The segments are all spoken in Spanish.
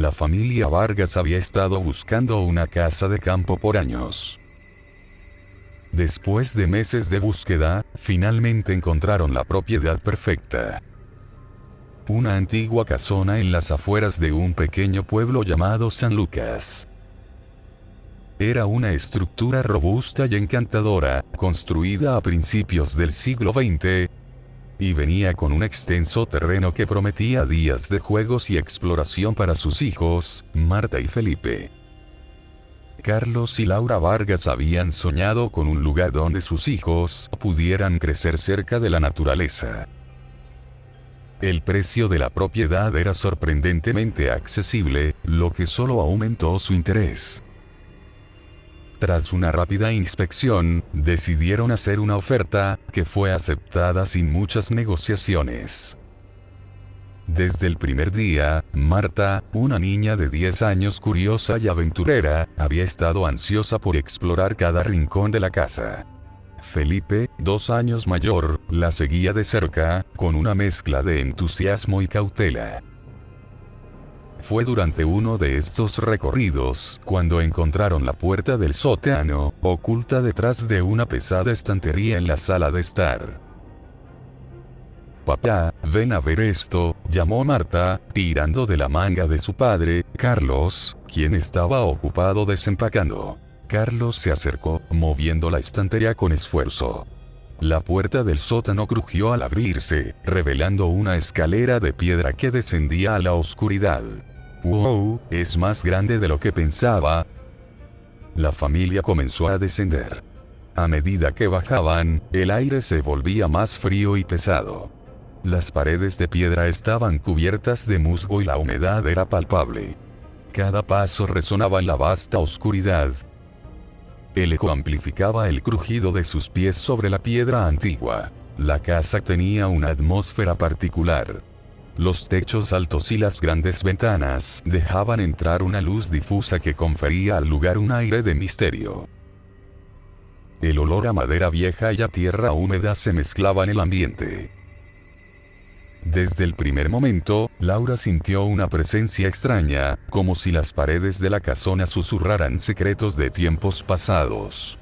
la familia Vargas había estado buscando una casa de campo por años. Después de meses de búsqueda, finalmente encontraron la propiedad perfecta. Una antigua casona en las afueras de un pequeño pueblo llamado San Lucas. Era una estructura robusta y encantadora, construida a principios del siglo XX, y venía con un extenso terreno que prometía días de juegos y exploración para sus hijos, Marta y Felipe. Carlos y Laura Vargas habían soñado con un lugar donde sus hijos pudieran crecer cerca de la naturaleza. El precio de la propiedad era sorprendentemente accesible, lo que solo aumentó su interés. Tras una rápida inspección, decidieron hacer una oferta, que fue aceptada sin muchas negociaciones. Desde el primer día, Marta, una niña de 10 años curiosa y aventurera, había estado ansiosa por explorar cada rincón de la casa. Felipe, 2 años mayor, la seguía de cerca, con una mezcla de entusiasmo y cautela. Fue durante uno de estos recorridos, cuando encontraron la puerta del sótano, oculta detrás de una pesada estantería en la sala de estar. «Papá, ven a ver esto», llamó Marta, tirando de la manga de su padre, Carlos, quien estaba ocupado desempacando. Carlos se acercó, moviendo la estantería con esfuerzo. La puerta del sótano crujió al abrirse, revelando una escalera de piedra que descendía a la oscuridad. ¡Wow! Es más grande de lo que pensaba. La familia comenzó a descender. A medida que bajaban, el aire se volvía más frío y pesado. Las paredes de piedra estaban cubiertas de musgo y la humedad era palpable. Cada paso resonaba en la vasta oscuridad. El eco amplificaba el crujido de sus pies sobre la piedra antigua. La casa tenía una atmósfera particular. Los techos altos y las grandes ventanas dejaban entrar una luz difusa que confería al lugar un aire de misterio. El olor a madera vieja y a tierra húmeda se mezclaba en el ambiente. Desde el primer momento, Laura sintió una presencia extraña, como si las paredes de la casona susurraran secretos de tiempos pasados.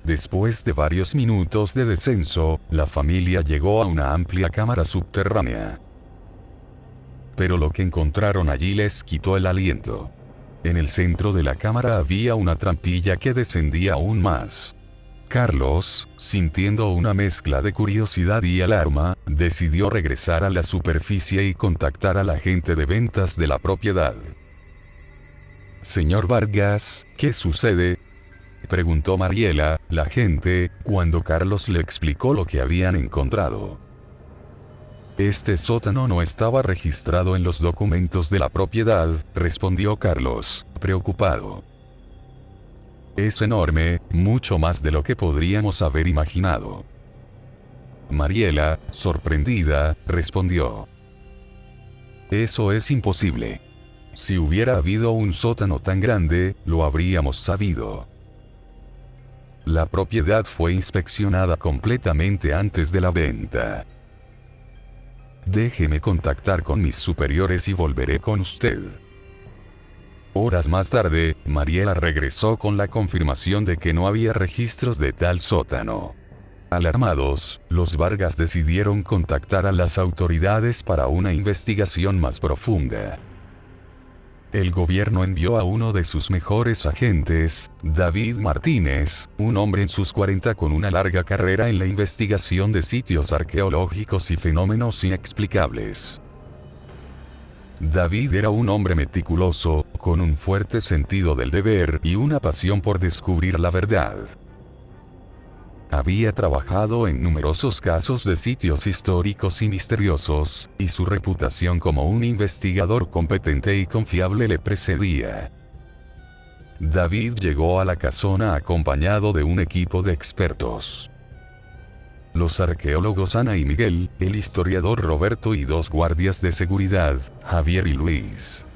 Después de varios minutos de descenso, la familia llegó a una amplia cámara subterránea. Pero lo que encontraron allí les quitó el aliento. En el centro de la cámara había una trampilla que descendía aún más. Carlos, sintiendo una mezcla de curiosidad y alarma, decidió regresar a la superficie y contactar a la agente de ventas de la propiedad. «Señor Vargas, ¿qué sucede?», preguntó Mariela, la agente, cuando Carlos le explicó lo que habían encontrado. «Este sótano no estaba registrado en los documentos de la propiedad», respondió Carlos, preocupado. «Es enorme, mucho más de lo que podríamos haber imaginado». Mariela, sorprendida, respondió: «Eso es imposible. Si hubiera habido un sótano tan grande, lo habríamos sabido». La propiedad fue inspeccionada completamente antes de la venta. «Déjeme contactar con mis superiores y volveré con usted». Horas más tarde, Mariela regresó con la confirmación de que no había registros de tal sótano. Alarmados, los Vargas decidieron contactar a las autoridades para una investigación más profunda. El gobierno envió a uno de sus mejores agentes, David Martínez, un hombre en sus 40 con una larga carrera en la investigación de sitios arqueológicos y fenómenos inexplicables. David era un hombre meticuloso, con un fuerte sentido del deber y una pasión por descubrir la verdad. Había trabajado en numerosos casos de sitios históricos y misteriosos, y su reputación como un investigador competente y confiable le precedía. David llegó a la casona acompañado de un equipo de expertos. Los arqueólogos Ana y Miguel, el historiador Roberto y 2 guardias de seguridad, Javier y Luis.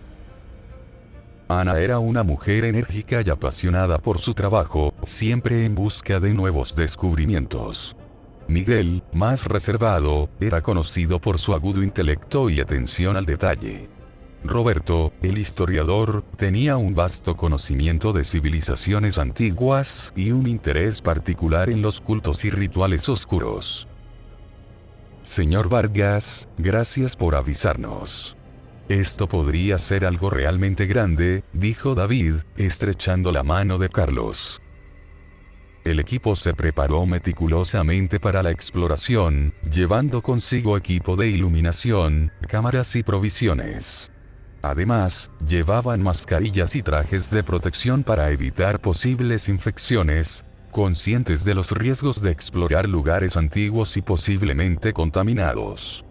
Ana era una mujer enérgica y apasionada por su trabajo, siempre en busca de nuevos descubrimientos. Miguel, más reservado, era conocido por su agudo intelecto y atención al detalle. Roberto, el historiador, tenía un vasto conocimiento de civilizaciones antiguas y un interés particular en los cultos y rituales oscuros. Señor Vargas, gracias por avisarnos. Esto podría ser algo realmente grande, dijo David, estrechando la mano de Carlos. El equipo se preparó meticulosamente para la exploración, llevando consigo equipo de iluminación, cámaras y provisiones. Además, llevaban mascarillas y trajes de protección para evitar posibles infecciones, conscientes de los riesgos de explorar lugares antiguos y posiblemente contaminados.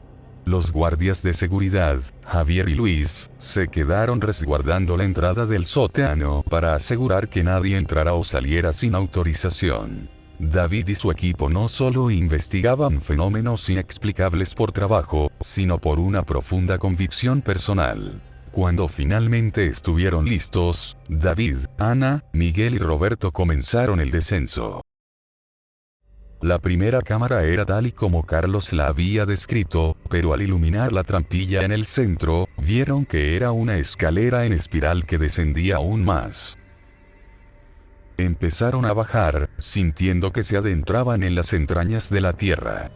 Los guardias de seguridad, Javier y Luis, se quedaron resguardando la entrada del sótano para asegurar que nadie entrara o saliera sin autorización. David y su equipo no solo investigaban fenómenos inexplicables por trabajo, sino por una profunda convicción personal. Cuando finalmente estuvieron listos, David, Ana, Miguel y Roberto comenzaron el descenso. La primera cámara era tal y como Carlos la había descrito, pero al iluminar la trampilla en el centro, vieron que era una escalera en espiral que descendía aún más. Empezaron a bajar, sintiendo que se adentraban en las entrañas de la tierra.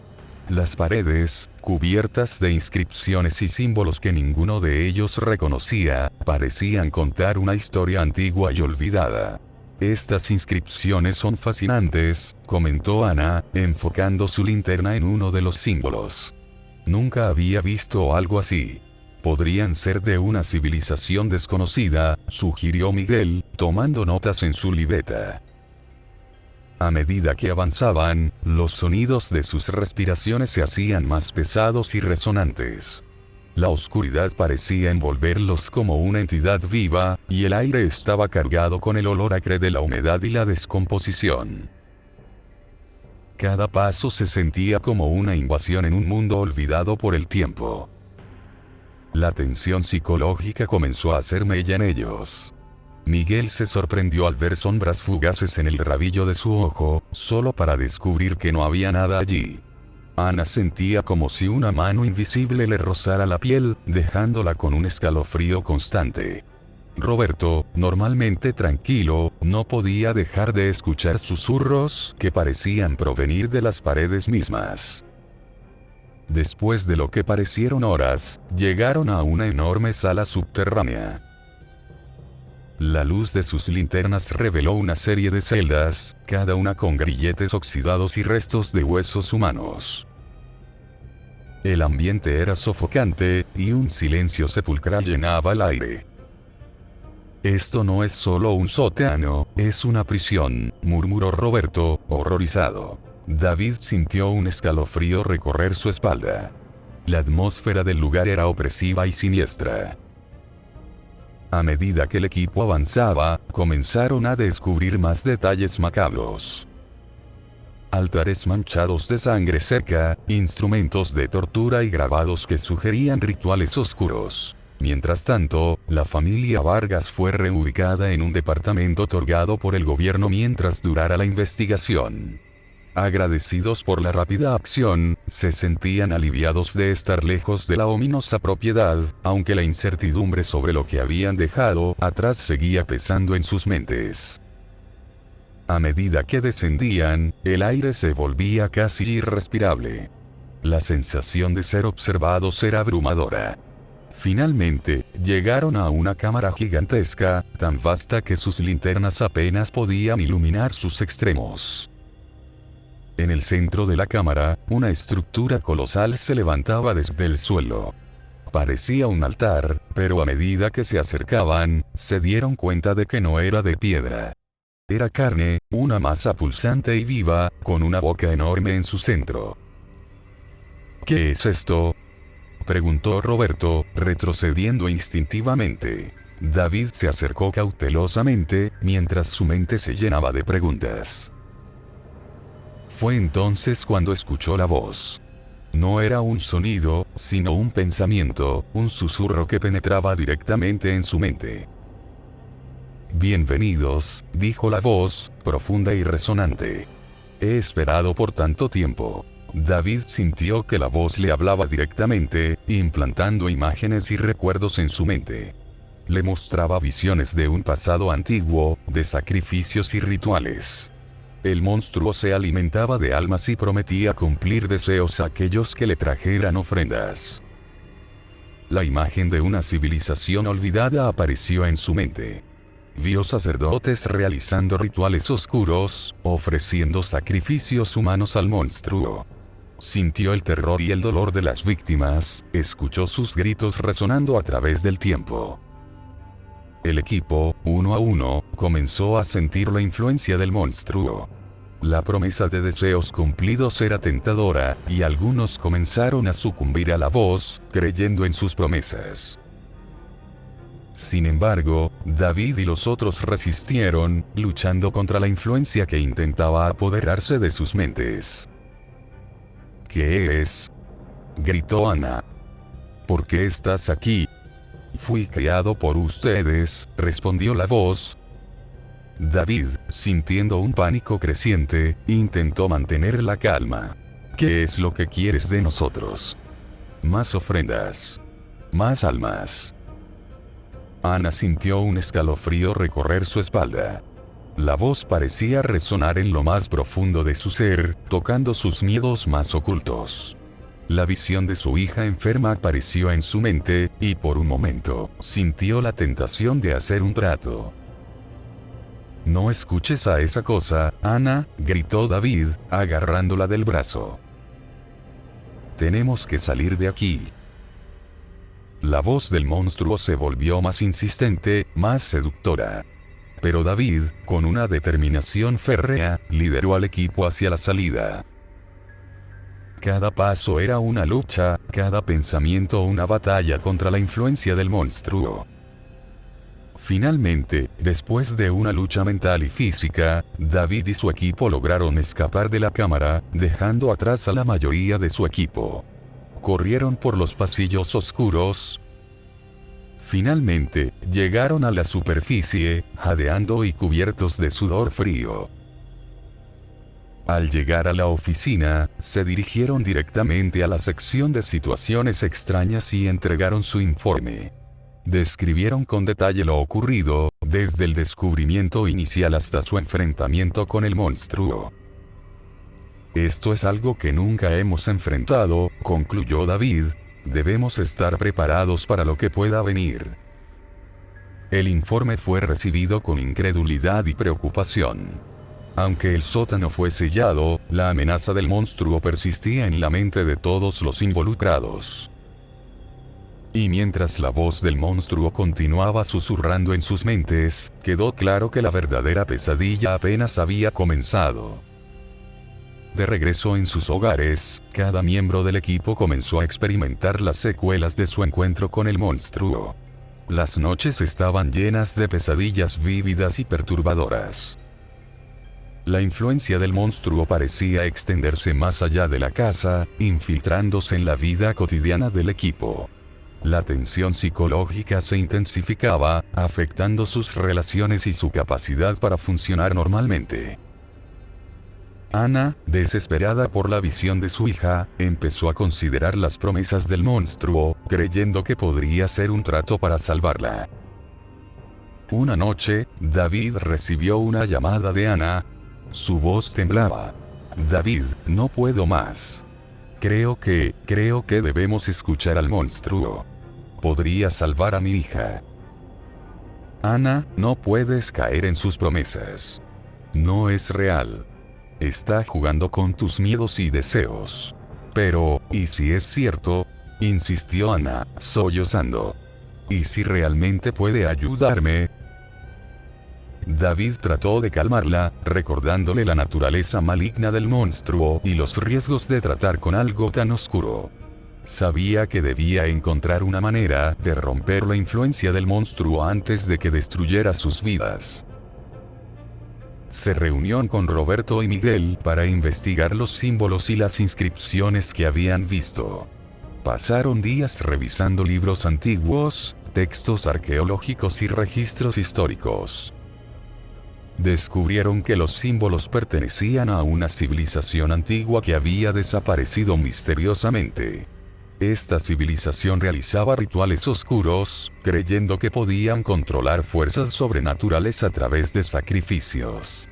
Las paredes, cubiertas de inscripciones y símbolos que ninguno de ellos reconocía, parecían contar una historia antigua y olvidada. Estas inscripciones son fascinantes, comentó Ana, enfocando su linterna en uno de los símbolos. Nunca había visto algo así. Podrían ser de una civilización desconocida, sugirió Miguel, tomando notas en su libreta. A medida que avanzaban, los sonidos de sus respiraciones se hacían más pesados y resonantes. La oscuridad parecía envolverlos como una entidad viva, y el aire estaba cargado con el olor acre de la humedad y la descomposición. Cada paso se sentía como una invasión en un mundo olvidado por el tiempo. La tensión psicológica comenzó a hacer mella en ellos. Miguel se sorprendió al ver sombras fugaces en el rabillo de su ojo, solo para descubrir que no había nada allí. Ana sentía como si una mano invisible le rozara la piel, dejándola con un escalofrío constante. Roberto, normalmente tranquilo, no podía dejar de escuchar susurros que parecían provenir de las paredes mismas. Después de lo que parecieron horas, llegaron a una enorme sala subterránea. La luz de sus linternas reveló una serie de celdas, cada una con grilletes oxidados y restos de huesos humanos. El ambiente era sofocante, y un silencio sepulcral llenaba el aire. Esto no es solo un sótano, es una prisión, murmuró Roberto, horrorizado. David sintió un escalofrío recorrer su espalda. La atmósfera del lugar era opresiva y siniestra. A medida que el equipo avanzaba, comenzaron a descubrir más detalles macabros. Altares manchados de sangre seca, instrumentos de tortura y grabados que sugerían rituales oscuros. Mientras tanto, la familia Vargas fue reubicada en un departamento otorgado por el gobierno mientras durara la investigación. Agradecidos por la rápida acción, se sentían aliviados de estar lejos de la ominosa propiedad, aunque la incertidumbre sobre lo que habían dejado atrás seguía pesando en sus mentes. A medida que descendían, el aire se volvía casi irrespirable. La sensación de ser observados era abrumadora. Finalmente, llegaron a una cámara gigantesca, tan vasta que sus linternas apenas podían iluminar sus extremos. En el centro de la cámara, una estructura colosal se levantaba desde el suelo. Parecía un altar, pero a medida que se acercaban, se dieron cuenta de que no era de piedra. Era carne, una masa pulsante y viva, con una boca enorme en su centro. ¿Qué es esto?, preguntó Roberto, retrocediendo instintivamente. David se acercó cautelosamente, mientras su mente se llenaba de preguntas. Fue entonces cuando escuchó la voz. No era un sonido, sino un pensamiento, un susurro que penetraba directamente en su mente. Bienvenidos, dijo la voz, profunda y resonante. He esperado por tanto tiempo. David sintió que la voz le hablaba directamente, implantando imágenes y recuerdos en su mente. Le mostraba visiones de un pasado antiguo, de sacrificios y rituales. El monstruo se alimentaba de almas y prometía cumplir deseos a aquellos que le trajeran ofrendas. La imagen de una civilización olvidada apareció en su mente. Vio sacerdotes realizando rituales oscuros, ofreciendo sacrificios humanos al monstruo. Sintió el terror y el dolor de las víctimas, escuchó sus gritos resonando a través del tiempo. El equipo, uno a uno, comenzó a sentir la influencia del monstruo. La promesa de deseos cumplidos era tentadora, y algunos comenzaron a sucumbir a la voz, creyendo en sus promesas. Sin embargo, David y los otros resistieron, luchando contra la influencia que intentaba apoderarse de sus mentes. ¿Qué es? Gritó Ana. ¿Por qué estás aquí? Fui criado por ustedes, respondió la voz. David, sintiendo un pánico creciente, intentó mantener la calma. ¿Qué es lo que quieres de nosotros? Más ofrendas. Más almas. Ana sintió un escalofrío recorrer su espalda. La voz parecía resonar en lo más profundo de su ser, tocando sus miedos más ocultos. La visión de su hija enferma apareció en su mente, y por un momento, sintió la tentación de hacer un trato. «No escuches a esa cosa, Ana», gritó David, agarrándola del brazo. «Tenemos que salir de aquí». La voz del monstruo se volvió más insistente, más seductora. Pero David, con una determinación férrea, lideró al equipo hacia la salida. Cada paso era una lucha, cada pensamiento una batalla contra la influencia del monstruo. Finalmente, después de una lucha mental y física, David y su equipo lograron escapar de la cámara, dejando atrás a la mayoría de su equipo. Corrieron por los pasillos oscuros. Finalmente, llegaron a la superficie, jadeando y cubiertos de sudor frío. Al llegar a la oficina, se dirigieron directamente a la sección de situaciones extrañas y entregaron su informe. Describieron con detalle lo ocurrido, desde el descubrimiento inicial hasta su enfrentamiento con el monstruo. «Esto es algo que nunca hemos enfrentado», concluyó David. «Debemos estar preparados para lo que pueda venir». El informe fue recibido con incredulidad y preocupación. Aunque el sótano fue sellado, la amenaza del monstruo persistía en la mente de todos los involucrados. Y mientras la voz del monstruo continuaba susurrando en sus mentes, quedó claro que la verdadera pesadilla apenas había comenzado. De regreso en sus hogares, cada miembro del equipo comenzó a experimentar las secuelas de su encuentro con el monstruo. Las noches estaban llenas de pesadillas vívidas y perturbadoras. La influencia del monstruo parecía extenderse más allá de la casa, infiltrándose en la vida cotidiana del equipo. La tensión psicológica se intensificaba, afectando sus relaciones y su capacidad para funcionar normalmente. Ana, desesperada por la visión de su hija, empezó a considerar las promesas del monstruo, creyendo que podría ser un trato para salvarla. Una noche, David recibió una llamada de Ana. Su voz temblaba. «David, no puedo más. Creo que debemos escuchar al monstruo. Podría salvar a mi hija». «Ana, no puedes caer en sus promesas. No es real. Está jugando con tus miedos y deseos». «Pero, ¿y si es cierto?», insistió Ana, sollozando. «¿Y si realmente puede ayudarme?». David trató de calmarla, recordándole la naturaleza maligna del monstruo y los riesgos de tratar con algo tan oscuro. Sabía que debía encontrar una manera de romper la influencia del monstruo antes de que destruyera sus vidas. Se reunió con Roberto y Miguel para investigar los símbolos y las inscripciones que habían visto. Pasaron días revisando libros antiguos, textos arqueológicos y registros históricos. Descubrieron que los símbolos pertenecían a una civilización antigua que había desaparecido misteriosamente. Esta civilización realizaba rituales oscuros, creyendo que podían controlar fuerzas sobrenaturales a través de sacrificios.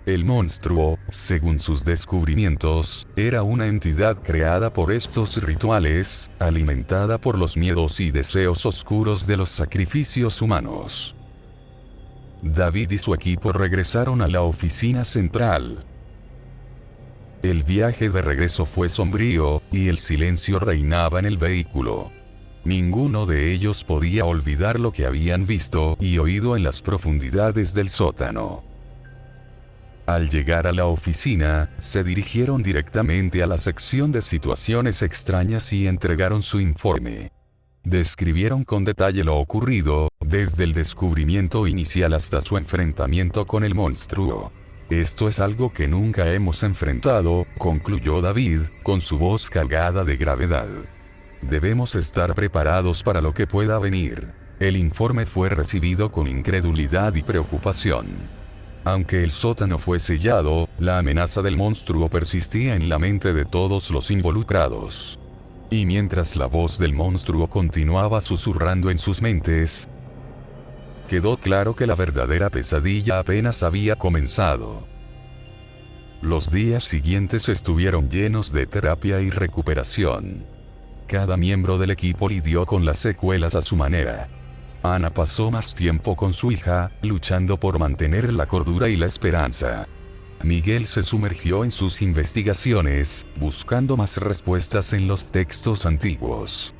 El monstruo, según sus descubrimientos, era una entidad creada por estos rituales, alimentada por los miedos y deseos oscuros de los sacrificios humanos. David y su equipo regresaron a la oficina central. El viaje de regreso fue sombrío, y el silencio reinaba en el vehículo. Ninguno de ellos podía olvidar lo que habían visto y oído en las profundidades del sótano. Al llegar a la oficina, se dirigieron directamente a la sección de situaciones extrañas y entregaron su informe. Describieron con detalle lo ocurrido, desde el descubrimiento inicial hasta su enfrentamiento con el monstruo. Esto es algo que nunca hemos enfrentado, concluyó David, con su voz cargada de gravedad. Debemos estar preparados para lo que pueda venir. El informe fue recibido con incredulidad y preocupación. Aunque el sótano fue sellado, la amenaza del monstruo persistía en la mente de todos los involucrados. Y mientras la voz del monstruo continuaba susurrando en sus mentes, quedó claro que la verdadera pesadilla apenas había comenzado. Los días siguientes estuvieron llenos de terapia y recuperación. Cada miembro del equipo lidió con las secuelas a su manera. Ana pasó más tiempo con su hija, luchando por mantener la cordura y la esperanza. Miguel se sumergió en sus investigaciones, buscando más respuestas en los textos antiguos.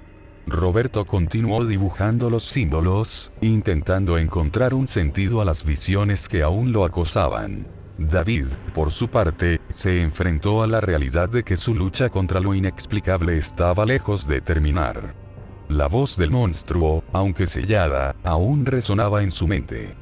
Roberto continuó dibujando los símbolos, intentando encontrar un sentido a las visiones que aún lo acosaban. David, por su parte, se enfrentó a la realidad de que su lucha contra lo inexplicable estaba lejos de terminar. La voz del monstruo, aunque sellada, aún resonaba en su mente.